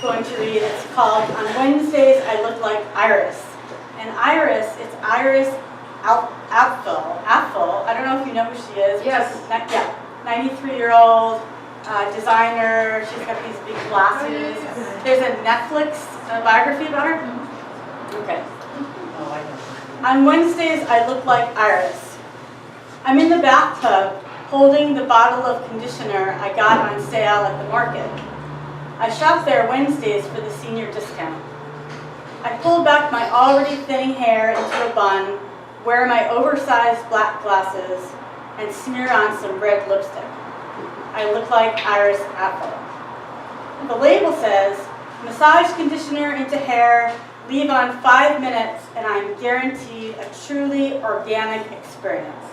going to read. It's called On Wednesdays I Look Like Iris. And Iris, it's Iris Apfel. I don't know if you know who she is. Yes. Yeah, 93-year-old designer. She's got these big glasses. There's a Netflix biography about her. Okay. On Wednesdays I look like Iris. I'm in the bathtub holding the bottle of conditioner I got on sale at the market. I shop there Wednesdays for the senior discount. I pull back my already thinning hair into a bun, wear my oversized black glasses, and smear on some red lipstick. I look like Iris Apfel. The label says, massage conditioner into hair, leave on 5 minutes, and I'm guaranteed a truly organic experience.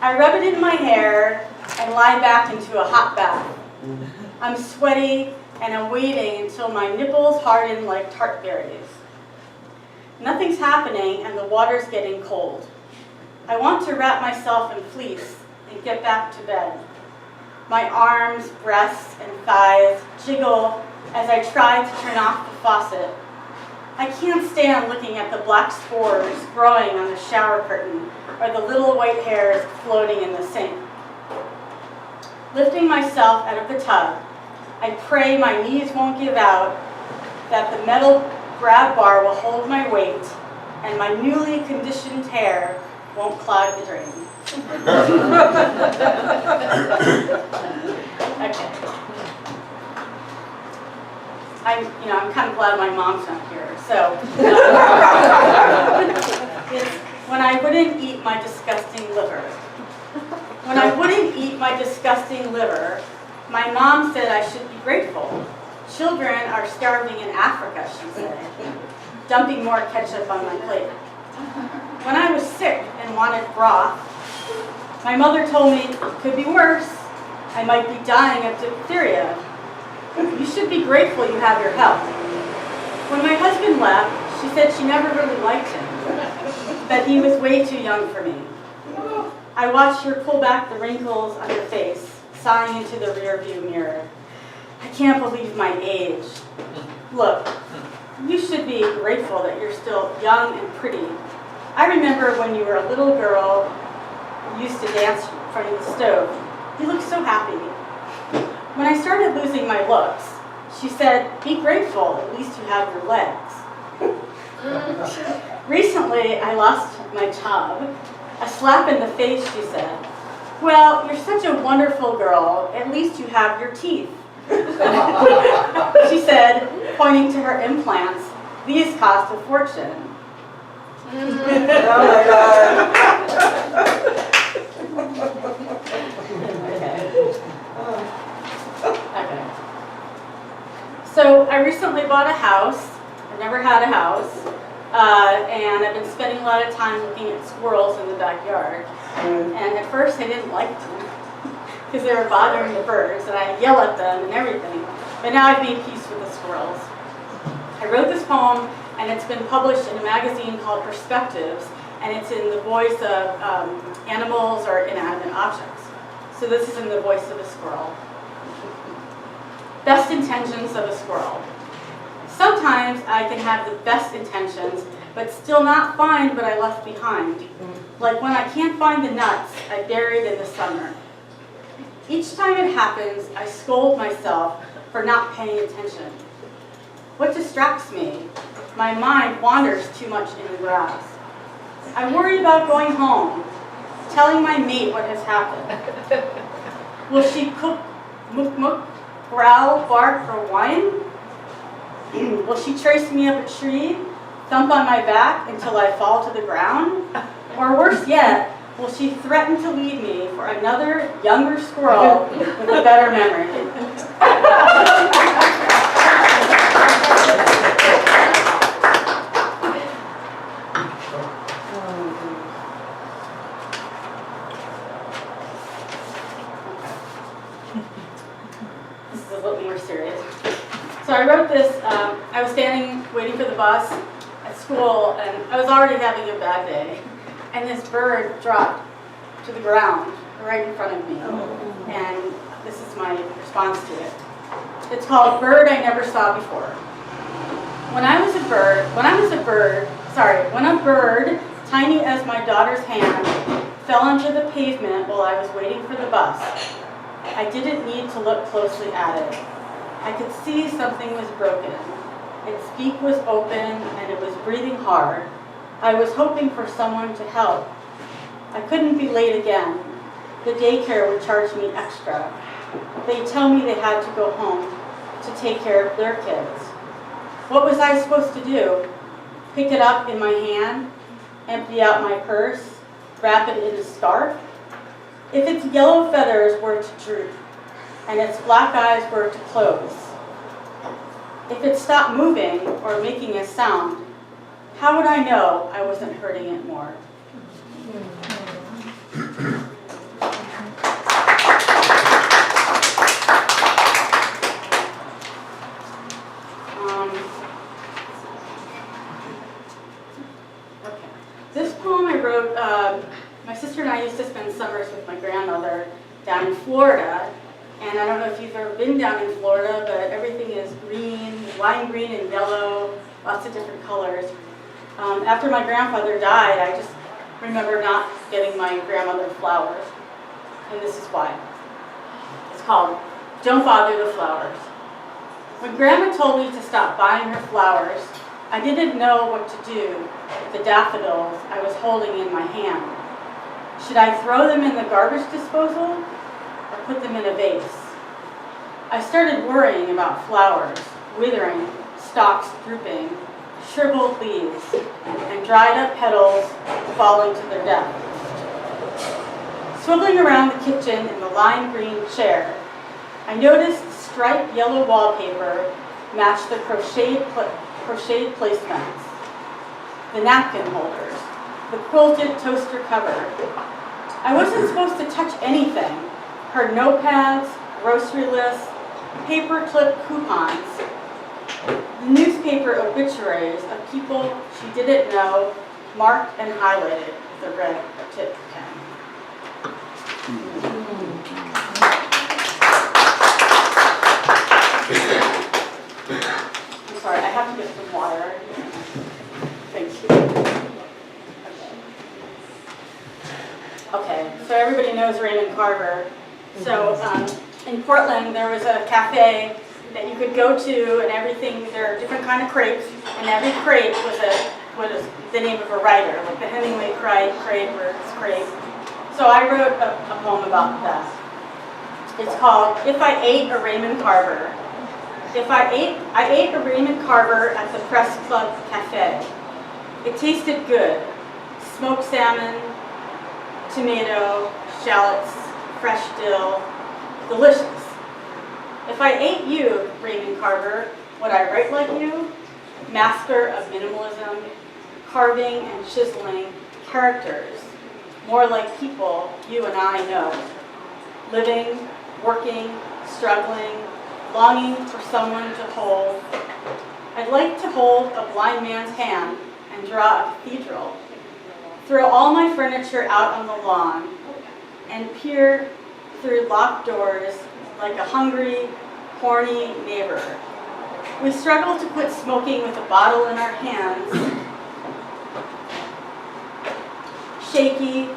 I rub it in my hair and lie back into a hot bath. I'm sweaty and I'm waiting until my nipples harden like tart berries. Nothing's happening and the water's getting cold. I want to wrap myself in fleece and get back to bed. My arms, breasts, and thighs jiggle as I try to turn off the faucet. I can't stand looking at the black spores growing on the shower curtain or the little white hairs floating in the sink. Lifting myself out of the tub, I pray my knees won't give out, that the metal grab bar will hold my weight, and my newly conditioned hair won't clog the drain. Okay. I'm kind of glad my mom's not here. So, it's when I wouldn't eat my disgusting liver. When I wouldn't eat my disgusting liver, my mom said I should be grateful. Children are starving in Africa, she said, dumping more ketchup on my plate. When I was sick and wanted broth, my mother told me it could be worse. I might be dying of diphtheria. You should be grateful you have your health. When my husband left, she said she never really liked him, that he was way too young for me. I watched her pull back the wrinkles on her face, sighing into the rearview mirror. I can't believe my age. Look, you should be grateful that you're still young and pretty. I remember when you were a little girl, you used to dance in front of the stove. You looked so happy. When I started losing my looks, she said, be grateful, at least you have your legs. Recently, I lost my job. A slap in the face, she said. Well, you're such a wonderful girl, at least you have your teeth. She said, pointing to her implants, these cost a fortune. Oh my God. Okay. So I recently bought a house. I've never had a house. And I've been spending a lot of time looking at squirrels in the backyard. And at first I didn't like them because they were bothering the birds, and I yell at them and everything. But now I've made peace with the squirrels. I wrote this poem, and it's been published in a magazine called Perspectives, and it's in the voice of animals or inanimate objects. So this is in the voice of a squirrel. Best intentions of a squirrel. Sometimes I can have the best intentions, but still not find what I left behind. Like when I can't find the nuts I buried in the summer. Each time it happens, I scold myself for not paying attention. What distracts me? My mind wanders too much in the grass. I worry about going home, telling my mate what has happened. Will she cook, muk muk, growl, bark, or whine? Will she trace me up a tree, thump on my back until I fall to the ground? Or worse yet, will she threaten to leave me for another younger squirrel with a better memory? This is a little more serious. So I wrote this, I was standing waiting for the bus at school, and I was already having a bad day. And this bird dropped to the ground right in front of me. And this is my response. responds to it. It's called Bird I Never Saw Before. When a bird, tiny as my daughter's hand, fell onto the pavement while I was waiting for the bus, I didn't need to look closely at it. I could see something was broken. Its beak was open and it was breathing hard. I was hoping for someone to help. I couldn't be late again. The daycare would charge me extra. They'd tell me they had to go home to take care of their kids. What was I supposed to do? Pick it up in my hand, empty out my purse, wrap it in a scarf? If its yellow feathers were to droop and its black eyes were to close, if it stopped moving or making a sound, how would I know I wasn't hurting it more? This poem I wrote, my sister and I used to spend summers with my grandmother down in Florida. And I don't know if you've ever been down in Florida, but everything is green, lime green and yellow, lots of different colors. After my grandfather died, I just remember not getting my grandmother flowers. And this is why. It's called Don't Bother the Flowers. When Grandma told me to stop buying her flowers, I didn't know what to do with the daffodils I was holding in my hand. Should I throw them in the garbage disposal or put them in a vase? I started worrying about flowers, withering, stalks drooping, shriveled leaves, and dried up petals falling to their death. Swiveling around the kitchen in the lime green chair, I noticed striped yellow wallpaper matched the crocheted placements, the napkin holders, the quilted toaster cover. I wasn't supposed to touch anything. Her notepads, grocery lists, paper clip coupons, the newspaper obituaries of people she didn't know, marked and highlighted with a red tip pen. I'm sorry, I have to get some water. Thank you. Okay, so everybody knows Raymond Carver. So in Portland, there was a cafe that you could go to, and everything. There are different kind of crepes, and every crepe was the name of a writer, like the Hemingway crepe or crepe. So I wrote a poem about that. It's called "If I Ate a Raymond Carver." I ate a Raymond Carver at the Press Club Cafe. It tasted good: smoked salmon, tomato, shallots, fresh dill, delicious. If I ate you, Raymond Carver, would I write like you? Master of minimalism, carving and chiseling characters, more like people you and I know. Living, working, struggling, longing for someone to hold. I'd like to hold a blind man's hand and draw a cathedral. Throw all my furniture out on the lawn and peer through locked doors like a hungry, horny neighbor. We struggle to quit smoking with a bottle in our hands, shaky,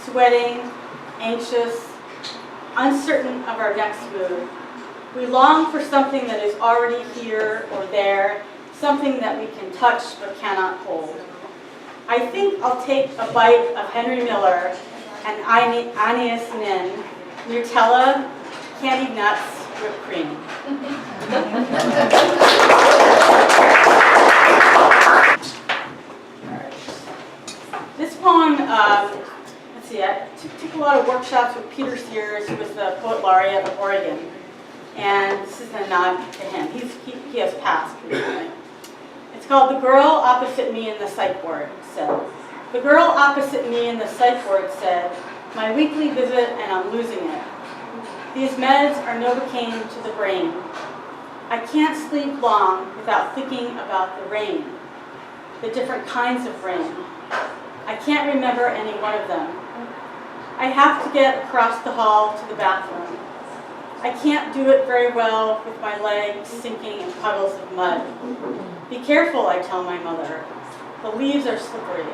sweating, anxious, uncertain of our next move. We long for something that is already here or there, something that we can touch but cannot hold. I think I'll take a bite of Henry Miller and Anais Nin, Nutella, candied nuts, whipped cream. This poem, let's see, I took a lot of workshops with Peter Sears, who was the Poet Laureate of Oregon. And this is a nod to him. He has passed recently. It's called "The Girl Opposite Me in the Psych Ward." So, the girl opposite me in the psych ward said, "My weekly visit and I'm losing it. These meds are Novocaine to the brain. I can't sleep long without thinking about the rain, the different kinds of rain. I can't remember any one of them. I have to get across the hall to the bathroom. I can't do it very well with my legs sinking in puddles of mud. Be careful, I tell my mother. The leaves are slippery.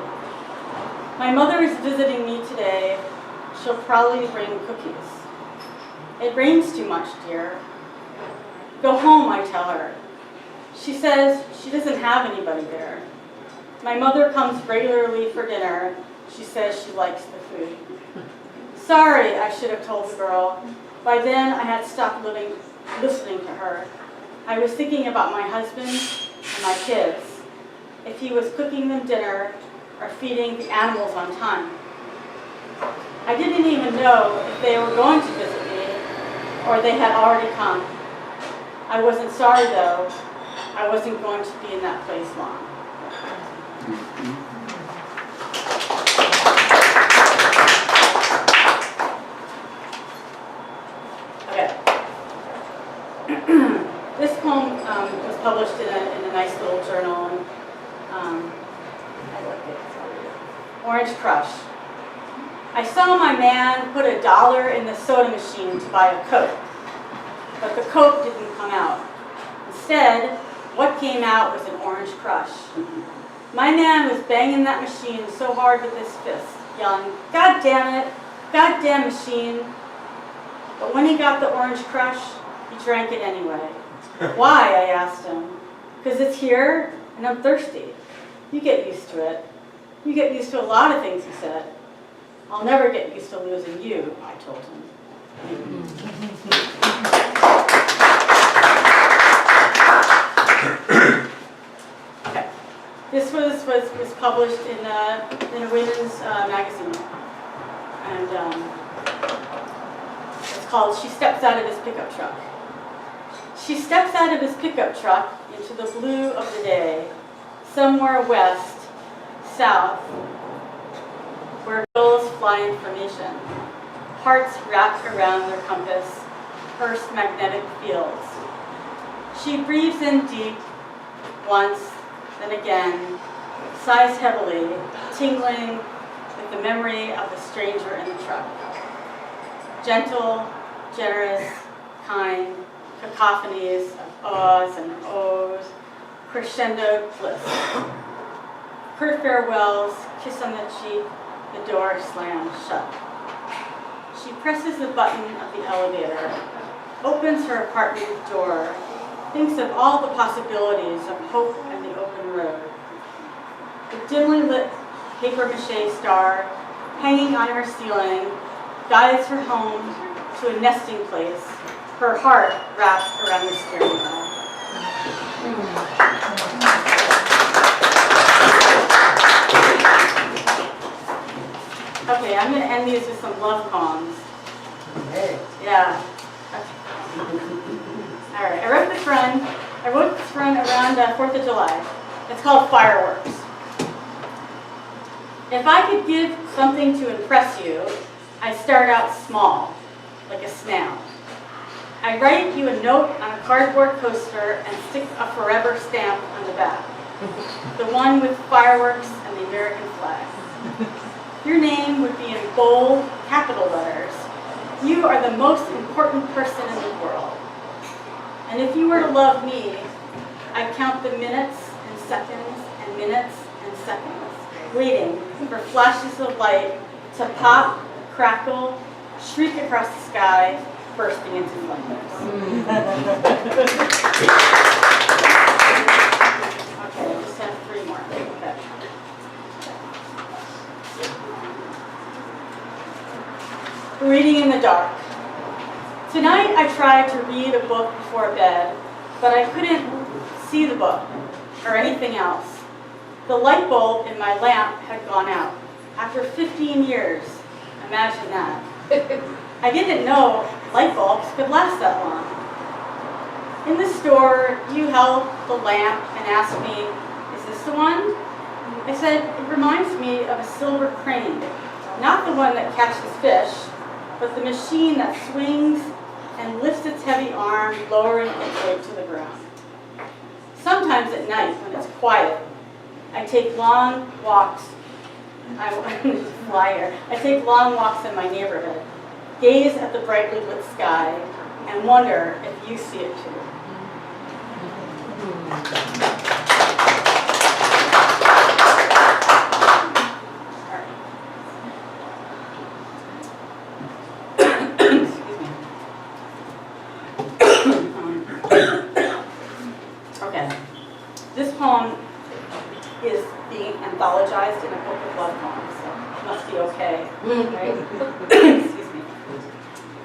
My mother is visiting me today. She'll probably bring cookies. It rains too much, dear. Go home, I tell her. She says she doesn't have anybody there. My mother comes regularly for dinner. She says she likes the food. Sorry, I should have told the girl. By then, I had stopped listening to her. I was thinking about my husband and my kids, if he was cooking them dinner or feeding the animals on time. I didn't even know if they were going to visit me or they had already come. I wasn't sorry, though. I wasn't going to be in that place long. Okay. This poem was published in a nice little journal. And, I like it. Orange Crush. I saw my man put $1 in the soda machine to buy a Coke, but the Coke didn't come out. Instead, what came out was an Orange Crush. My man was banging that machine so hard with his fist, yelling, "God damn it, God damn machine." But when he got the Orange Crush, he drank it anyway. Why, I asked him. Because it's here and I'm thirsty. You get used to it. You get used to a lot of things, he said. I'll never get used to losing you, I told him. Okay. This was published in a women's magazine. And it's called She Steps Out of His Pickup Truck. She steps out of his pickup truck into the blue of the day, somewhere west, south, where gulls fly in formation, hearts wrapped around their compass, Earth's magnetic fields. She breathes in deep, once, then again, sighs heavily, tingling with the memory of the stranger in the truck. Gentle, generous, kind, cacophonies of ahs and ohs, crescendo bliss. Her farewells, kiss on the cheek, the door slams shut. She presses the button of the elevator, opens her apartment door, thinks of all the possibilities of hope and the open road. The dimly lit papier-mâché star hanging on her ceiling guides her home to a nesting place, her heart wrapped around the steering wheel. Okay, I'm going to end these with some love poems. Hey. Yeah. Okay. All right, I wrote this run around 4th of July. It's called Fireworks. If I could give something to impress you, I'd start out small, like a snail. I write you a note on a cardboard coaster and stick a forever stamp on the back. The one with fireworks and the American flag. Your name would be in bold, capital letters. You are the most important person in the world. And if you were to love me, I'd count the minutes and seconds and minutes and seconds, waiting for flashes of light to pop, crackle, shriek across the sky, bursting into flames. Okay, I just have 3 more. Okay. Reading in the dark. Tonight I tried to read a book before bed, but I couldn't see the book or anything else. The light bulb in my lamp had gone out. After 15 years, imagine that. I didn't know light bulbs could last that long. In the store, you held the lamp and asked me, "Is this the one?" I said, "It reminds me of a silver crane, not the one that catches fish, but the machine that swings and lifts its heavy arm, lowering its weight to the ground." Sometimes at night, when it's quiet, I take long walks. I take long walks in my neighborhood, gaze at the brightly lit sky, and and wonder if you see it too. Okay, this poem is being anthologized in a book of love poems, so it must be okay, right? Excuse me.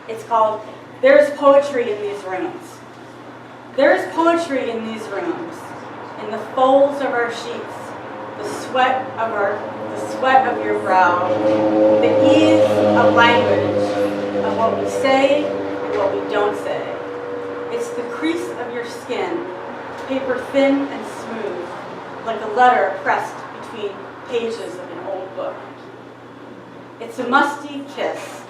It's called There's Poetry in These Rooms. There is poetry in these rooms, in the folds of our sheets, the sweat of your brow, the ease of language, of what we say and what we don't say. It's the crease of your skin, paper thin and smooth, like a letter pressed between pages of an old book. It's a musty kiss,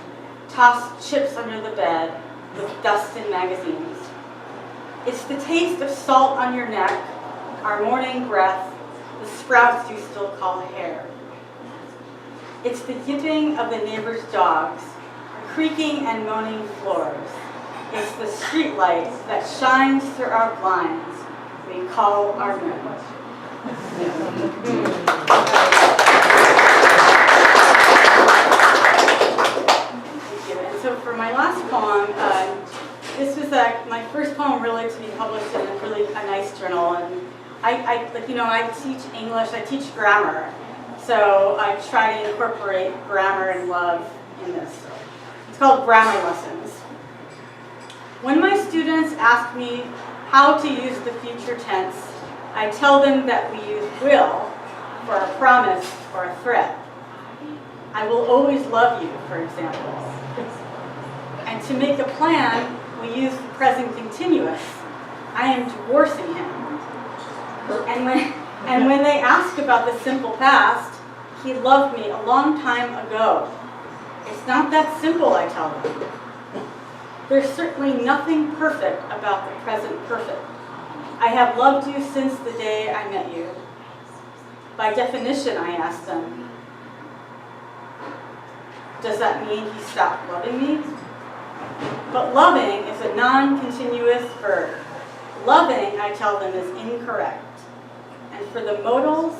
tossed chips under the bed with dust and magazines. It's the taste of salt on your neck, our morning breath, the sprouts you still call hair. It's the yipping of the neighbor's dogs, the creaking and moaning floors. It's the street light that shines through our blinds we call our moon. Thank you. And so for my last poem, this was my first poem really to be published in a nice journal. And I teach English, I teach grammar. So I try to incorporate grammar and love in this. It's called Grammar Lessons. When my students ask me how to use the future tense, I tell them that we use will for a promise or a threat. I will always love you, for example. And to make a plan, we use the present continuous. I am divorcing him. And when they ask about the simple past, he loved me a long time ago. It's not that simple, I tell them. There's certainly nothing perfect about the present perfect. I have loved you since the day I met you. By definition, I ask them, does that mean he stopped loving me? But loving is a non-continuous verb. Loving, I tell them, is incorrect. And for the modals,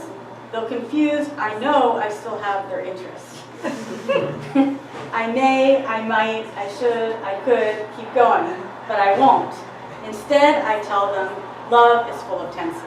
though confused, I know I still have their interest. I may, I might, I should, I could keep going, but I won't. Instead, I tell them, love is full of tenses.